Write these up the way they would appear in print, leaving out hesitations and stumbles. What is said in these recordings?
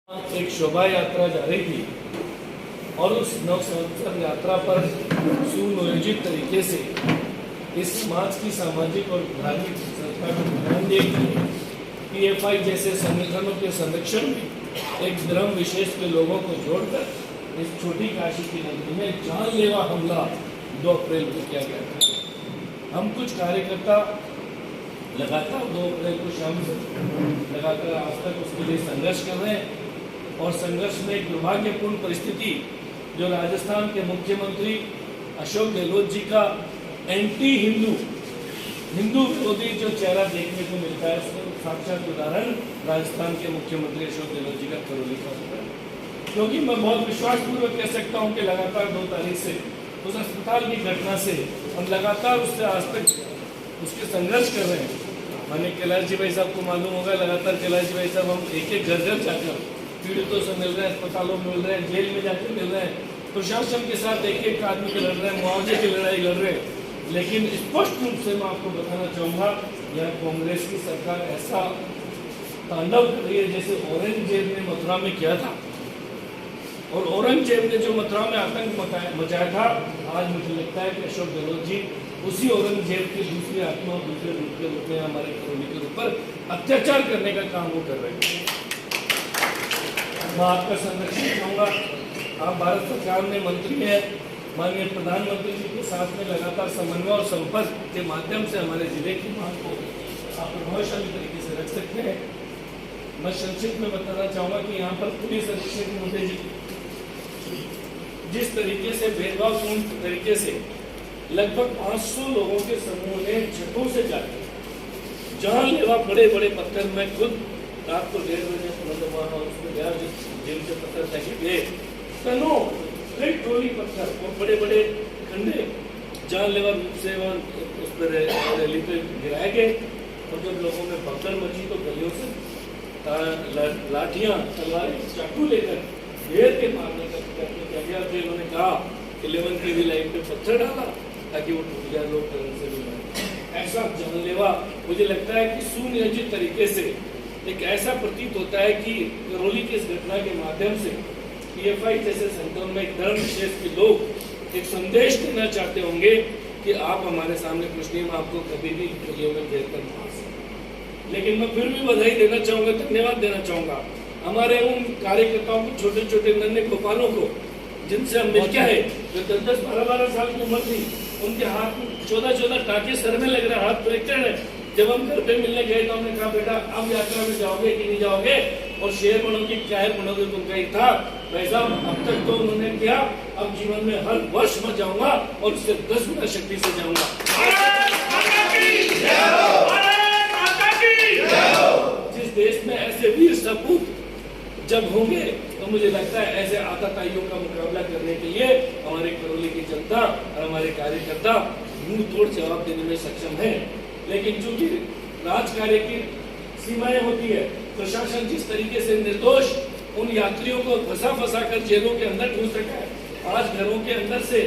एक शोभा यात्रा जा रही थी और उस नव संवत्सर यात्रा पर सुनियोजित तरीके से इस समाज की सामाजिक और धार्मिक संस्था को ध्यान देकर पीएफआई जैसे संगठनों के संरक्षण में एक धर्म विशेष के लोगों को जोड़कर इस छोटी काशी की नगरी में जानलेवा हमला 2 अप्रैल को किया गया था। हम कुछ कार्यकर्ता लगातार 2 अप्रैल को शाम से लगातार आज तक उसके लिए संघर्ष कर रहे हैं और संघर्ष में एक दुर्भाग्यपूर्ण परिस्थिति जो राजस्थान के मुख्यमंत्री अशोक गहलोत जी का एंटी हिंदू विरोधी जो चेहरा देखने को मिलता है, उसका साक्षात उदाहरण राजस्थान के मुख्यमंत्री अशोक गहलोत जी का करौली का होता है। क्योंकि मैं बहुत विश्वासपूर्वक कह सकता हूँ कि लगातार 2 तारीख से उस अस्पताल की घटना से हम लगातार उससे आज तक उसके संघर्ष कर रहे हैं। माननीय कैलाश जी भाई साहब को मालूम होगा, लगातार कैलाश जी भाई साहब हम एक घर जाकर पीड़ितों से मिल रहे हैं, अस्पतालों में मिल रहे हैं, जेल में जाकर मिल रहे हैं, प्रशासन के साथ एक आदमी के लड़ रहे हैं, मुआवजे की लड़ाई लड़ रहे हैं। लेकिन स्पष्ट रूप से मैं आपको बताना चाहूँगा, यह कांग्रेस की सरकार ऐसा तांडव कर रही है जैसे औरंगजेब ने मथुरा में किया था। और औरंगजेब ने जो मथुरा में आतंक मचाया था, आज मुझे लगता है कि अशोक गहलोत जी उसी औरंगजेब की दूसरी आत्मा दूसरे रूप के रूप में हमारे करौली के ऊपर अत्याचार करने का काम वो कर रहे हैं। मैं आपका संरक्षण चाहूँगा। आप भारत सरकार में मंत्री हैं, माननीय प्रधानमंत्री जी के साथ में लगातार समन्वय और संपर्क के माध्यम से हमारे जिले की मांग को आप प्रभावशाली तरीके से रख सकते हैं। मैं संक्षिप्त में बताना चाहूँगा कि यहाँ पर पुलिस अधीक्षक मुद्दे जी जिस तरीके से भेदभावपूर्ण तरीके से लगभग 500 लोगों के समूह ने छतों से जाकर जानलेवा बड़े बड़े पत्थर में खुद रात को 1:30 बजे उसमें गया, जेल से पत्थर फेंके गए, टनों ट्रोली पत्थर और बड़े बड़े खंडे जानलेवा रूप से उस पर रैली पे गिराए गए। और जब लोगों में भगदड़ मची तो गलियों से लाठियां तलवारें चाकू लेकर घेर के मारने का प्रयत्न किया गया। तो इन्होंने कहा कि 11 की भी लाइन पे पत्थर डाला ताकि वो टूट जाए, लोग करंट से भी मारे। ऐसा जानलेवा मुझे लगता है कि सुनियोजित तरीके से एक ऐसा प्रतीत होता है कि करौली की इस घटना के माध्यम से पीएफआई जैसे संगठन में एक धर्म विशेष के लोग एक संदेश देना चाहते होंगे कि आप हमारे सामने कुछ नहीं, मैं आपको कभी भी गलियों में घेर कर मार सकता। लेकिन मैं फिर भी बधाई देना चाहूँगा, धन्यवाद देना चाहूँगा हमारे उन कार्यकर्ताओं को, छोटे छोटे नन्हे गोपालों को जिनसे हम मिल के आए, जो 10-10, 12-12 साल की उम्र थी, उनके हाथ में 14-14 टाके सर में लग रहे, हाथ फ्रैक्चर है। जब हम घर पे मिलने गए तो हमने कहा, बेटा अब यात्रा में जाओगे कि नहीं जाओगे, और शेर बनोगे क्या है बनोगे, तुमका ही था वैसा। अब तक तो उन्होंने किया, अब जीवन में हर वर्ष मैं जाऊंगा और उससे 10 गुना शक्ति से जाऊंगा। जिस देश में ऐसे वीर सपूत जब होंगे तो मुझे लगता है ऐसे आतताइयों का मुकाबला करने के लिए हमारे करौली की जनता और हमारे कार्यकर्ता मुंह तोड़ जवाब देने में सक्षम है। लेकिन चूंकि राजकार्य की सीमाएं होती है, प्रशासन जिस तरीके से निर्दोष उन यात्रियों को फंसा कर जेलों के अंदर घुस रखा है, आज घरों के अंदर से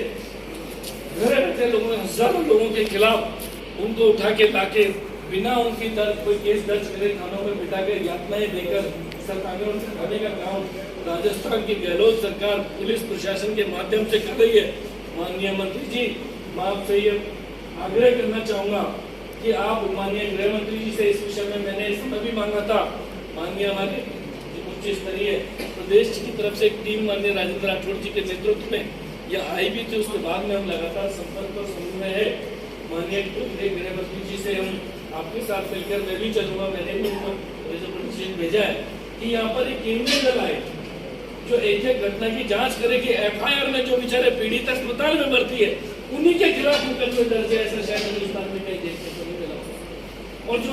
घर बैठे लोगों, हजारों लोगों के खिलाफ उनको उठा के लाके बिना उनकी कोई केस दर्ज करे थानों में बिठा कर यातनाएं देकर सरकारों से खाने का काम राजस्थान की गहलोत सरकार पुलिस प्रशासन के माध्यम से कर रही है। माननीय मंत्री जी, मैं आपसे ये आग्रह करना चाहूँगा कि आप माननीय गृह मंत्री जी से इस विषय में मैंने इस समय भी मांगा था, माननीय हमारे उच्च स्तरीय प्रदेश की तरफ से एक टीम माननीय राजेंद्र राठौड़ जी के नेतृत्व में यह आई भी थी। उसके बाद में हम लगातार संपर्क और समन्वय में है। माननीय गृह मंत्री जी से हम आपके साथ मिलकर मैं भी चलूंगा, मैंने भी उनको रिप्रेजेंटेशन भेजा है कि यहाँ पर एक केंद्रीय दल आए जो एक घटना की जांच करे कि एफआईआर में जो बेचारे पीड़ित अस्पताल में भर्ती है उन्हीं के खिलाफ मुकदमे दर्ज है। ऐसा शायद हिंदुस्तान में कहीं देखने को नहीं मिला। और जो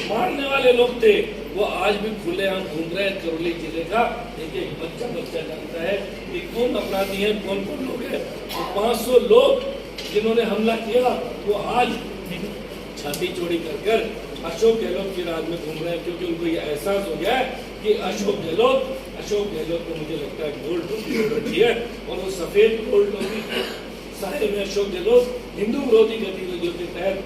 मारने वाले लोग थे वो आज भी खुलेआम घूम रहे हैं करौली जिले का। एक बच्चा जानता है कि कौन अपराधी है, कौन कौन लोग हैं। तो 500 लोग जिन्होंने हमला किया वो आज छाती चौड़ी कर अशोक गहलोत की राज में घूम रहे हैं, क्योंकि उनको ये एहसास हो गया है कि अशोक गहलोत को मुझे लगता है गोल्ड टोपी रखी है और वो सफेद गोल्ड टोपी सारे में अशोक गहलोत हिंदू विरोधी गतिविधियों के तहत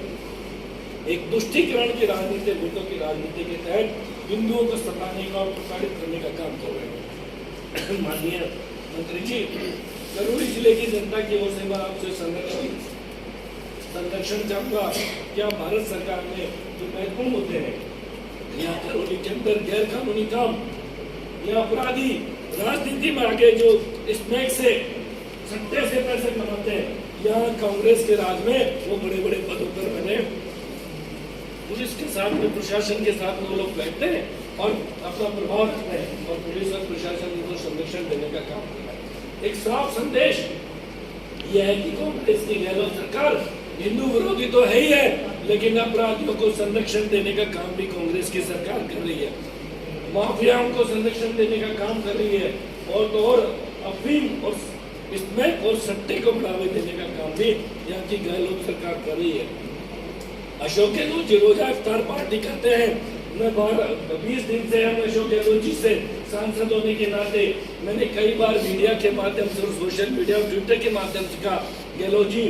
एक तुष्टीकरण की राजनीति, वोटों की राजनीति के तहत हिंदुओं को सताने का और प्रसारित करने का काम कर रहे हैं। माननीय मंत्री जी, करौली जिले की जनता की ओर से मैं आपसे संरक्षण चाहूंगा। क्या भारत सरकार ने जो महत्वपूर्ण मुद्दे हैं, यहाँ करौली के अंदर गैर कानूनी काम या अपराधी राजनीति में आगे जो स्मैक से सट्टे से पैसे कमाते हैं, यहाँ कांग्रेस के राज में वो बड़े बड़े पदों पर बने, पुलिस के साथ में प्रशासन के साथ में वो लोग बैठते हैं और अपना प्रभाव रखते हैं और पुलिस और प्रशासन उनको संरक्षण देने का काम करता है। एक साफ संदेश यह है कि कांग्रेस की गहलोत सरकार हिंदू विरोधी तो है ही है, लेकिन अपराधियों को संरक्षण देने का काम भी कांग्रेस की सरकार कर रही है, माफियाओं को संरक्षण देने का काम कर रही है, और तो और अफीम और स्मैक और सट्टे को बढ़ावा देने का काम भी यहाँ की गहलोत सरकार कर रही है। अशोक गहलोत जी रोजा इफ्तार पार्टी करते हैं। मैं 20 दिन से हम अशोक गहलोत जी से सांसद होने के नाते मैंने कई बार मीडिया के माध्यम से और सोशल मीडिया और ट्विटर के माध्यम से कहा, गहलोत जी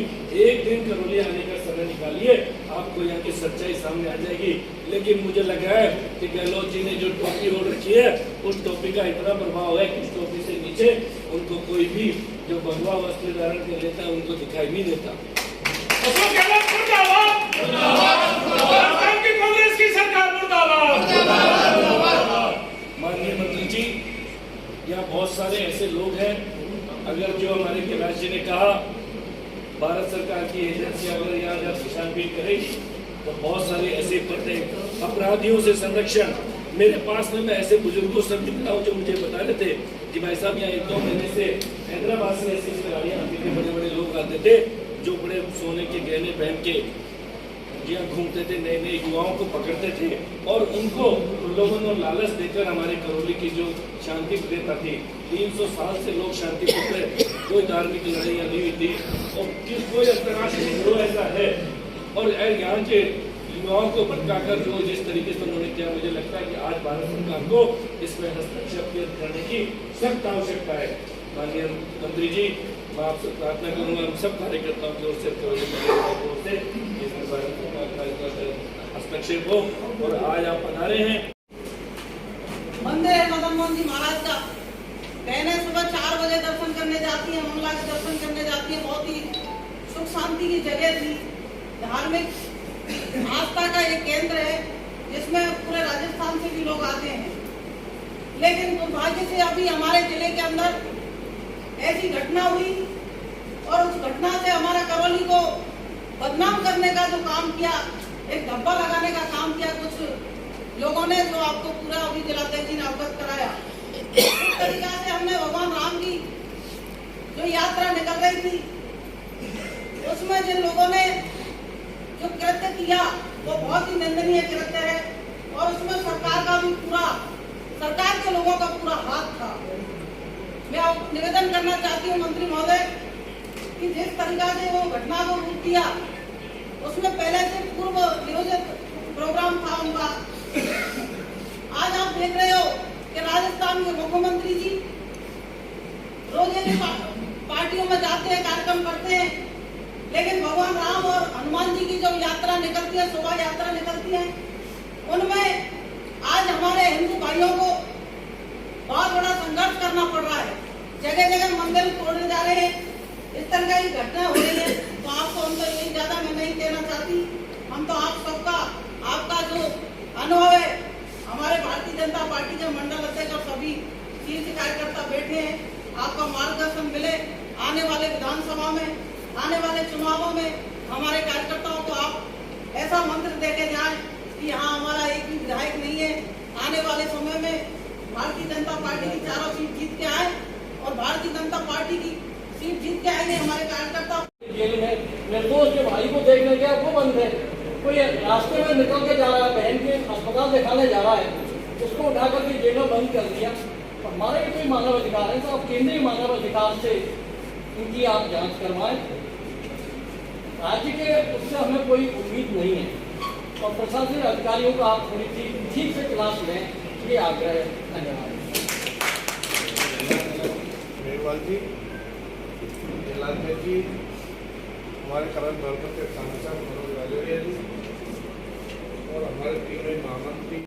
एक दिन करौली आने का समय निकालिए, आपको यहाँ की सच्चाई सामने आ जाएगी। लेकिन मुझे लगा है कि गहलोत जी ने जो टोपी ओढ़ रखी है, उस टोपी का इतना प्रभाव है कि उस टोपी से नीचे उनको कोई भी जो भगवा वस्त्र धारण कर लेता है उनको दिखाई नहीं देता। अशोक गहलोत मुर्दाबाद, मुर्दाबाद की कांग्रेस की सरकार मुर्दाबाद। माननीय मंत्री जी, यहाँ बहुत सारे ऐसे लोग हैं, अगर जो हमारे कैलाश जी ने कहा भारत सरकार की एजेंसी अगर यहाँ जब छानबीन करेगी तो बहुत सारे ऐसे पड़ते अपराधियों से संरक्षण। मेरे पास में मैं ऐसे बुजुर्गों से मिला हूँ जो मुझे बता रहे थे कि भाई साहब यहाँ 1-2 महीने से हैदराबाद से ऐसी गाड़ियाँ आती थी, बड़े बड़े लोग आते थे जो बड़े सोने के गहने पहन के यहाँ घूमते थे, नए नए युवाओं को पकड़ते थे और उनको लोगों ने लालच देकर हमारे करौली की जो शांति प्रियता थी, 300 साल से लोग शांति प्रिय, कोई धार्मिक लड़ाइयाँ नहीं हुई थी और कोई अंतर्राष्ट्रीय गिरोह ऐसा है। और यहाँ के युवाओं को भटकाकर जो जिस तरीके से उन्होंने किया, मुझे लगता है कि आज भारत सरकार को इसमें हस्तक्षेप करने की सख्त आवश्यकता है। माननीय मंत्री जी, मैं आपसे प्रार्थना करूंगा हम सब कार्यकर्ताओं की ओर से इसमें भारत सरकार का हस्तक्षेप हो। और आज आप पधारे हैं मंदिर है मदन मोहन जी महाराज का, बहनें सुबह 4 बजे दर्शन करने जाती हैं, मंगला के दर्शन करने जाती हैं। बहुत ही सुख शांति की जगह थी, धार्मिक आस्था का एक केंद्र है जिसमें पूरे राजस्थान से भी लोग आते हैं। लेकिन दुर्भाग्य से अभी हमारे जिले के अंदर ऐसी घटना हुई और उस घटना से हमारा करौली को बदनाम करने का जो काम किया, एक धब्बा लगाने का काम किया कुछ लोगों ने, जो आपको पूरा अभी जिलाध्यक्ष जी ने अवगत कराया। इस तरीका से हमने भगवान राम की जो यात्रा निकल रही थी उसमें जिन लोगों ने जो कृत्य किया वो बहुत ही निंदनीय कृत्य है और उसमें सरकार का भी सरकार के लोगों का पूरा हाथ था। मैं निवेदन करना चाहती हूँ मंत्री महोदय कि जिस तरीका से वो घटना को रूप दिया, उसमें पहले से पूर्व नियोजित प्रोग्राम था उनका। आज आप देख रहे हो कि राजस्थान के मुख्यमंत्री जी रोज एक पार्टियों में जाते हैं, कार्यक्रम करते हैं, लेकिन भगवान राम और हनुमान जी की जो यात्रा निकलती है, शोभा यात्रा निकलती है, उनमें आज हमारे हिंदू भाइयों को बहुत बड़ा संघर्ष करना पड़ रहा है। जगह जगह मंदिर तोड़ने जा रहे हैं, इस तरह की घटना हो रही है। तो आपको हम तो यही ज्यादा मैं नहीं कहना चाहती, हम तो आप सबका आपका जो अनुभव है, हमारे भारतीय जनता पार्टी के मंडल अध्यक्ष और सभी शीर्ष कार्यकर्ता बैठे हैं, आपका मार्गदर्शन मिले। आने वाले विधानसभा में, आने वाले चुनावों में हमारे कार्यकर्ताओं को आप ऐसा मंत्र देके जाएं कि हाँ हमारा एक भी विधायक नहीं है। आने वाले समय में भारतीय जनता पार्टी की 4 सीट जीत के आए और भारतीय जनता पार्टी की सीट जीत के आएंगे हमारे कार्यकर्ता। जेल में निर्दोष के भाई को देखने गया वो बंद है, कोई रास्ते में निकल के जा रहा है, बहन के अस्पताल दिखाने जा रहा है, उसको उठा करके जेल में बंद कर दिया। हमारे भी कोई मानव अधिकार है तो आप केंद्रीय मानव अधिकार से इनकी आप जांच करवाएं। राज्य के उससे हमें कोई उम्मीद नहीं है और प्रशासनिक अधिकारियों को आप थोड़ी ठीक से क्लास लें, ये आग्रह है। धन्यवाद। मेघवाल जी, जिलाध्यक्ष जी, हमारे करण दल के सांसद मनोज राजौरिया जी और हमारे टीम में महामंत्री